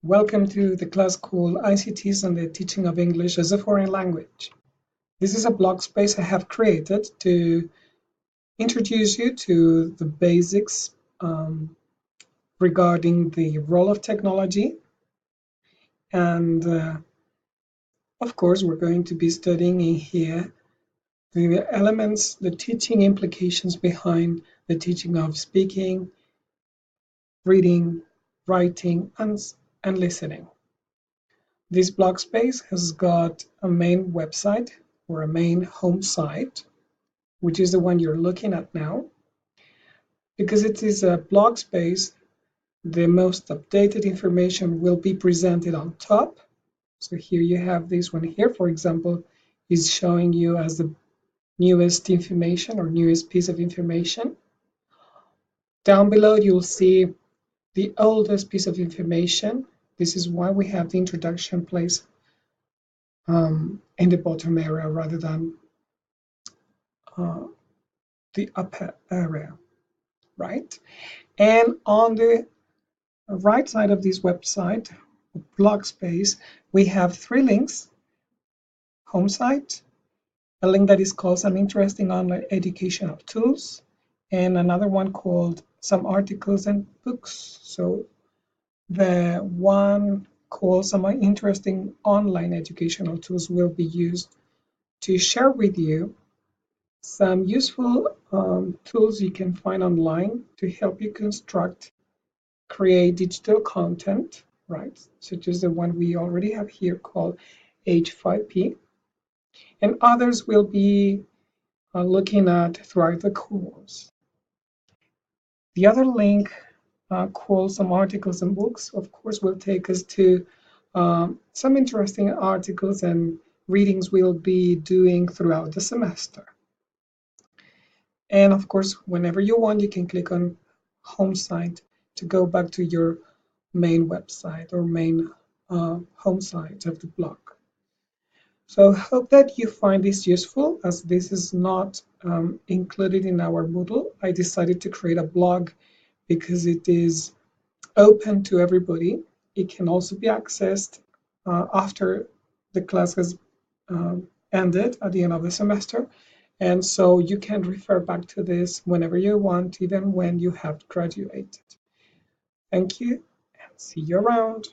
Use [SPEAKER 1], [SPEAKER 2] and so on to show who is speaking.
[SPEAKER 1] Welcome to the class called ICTs and the Teaching of English as a Foreign Language. This is a blog space I have created to introduce you to the basics regarding the role of technology. And of course, we're going to be studying in here the elements, the teaching implications behind the teaching of speaking, reading, writing, and listening. This blog space has got a main website or a main home site, which is the one you're looking at now. Because it is a blog space, the most updated information will be presented on top. So here you have this one here, for example, is showing you as the newest information or newest piece of information. Down below, you'll see the oldest piece of information. This is why we have the introduction placed in the bottom area rather than the upper area, right? And on the right side of this website, blog space, we have three links: home site, a link that is called some interesting online educational tools, and another one called some articles and books. So the one called some interesting online educational tools will be used to share with you some useful tools you can find online to help you create digital content, right? Such as the one we already have here called H5P. And others will be looking at throughout the course. The other link called some articles and books, of course, will take us to some interesting articles and readings we'll be doing throughout the semester. And of course, whenever you want, you can click on home site to go back to your main website or main home site of the blog. So I hope that you find this useful, as this is not included in our Moodle. I decided to create a blog because it is open to everybody. It can also be accessed after the class has ended at the end of the semester. And so you can refer back to this whenever you want, even when you have graduated. Thank you, and see you around.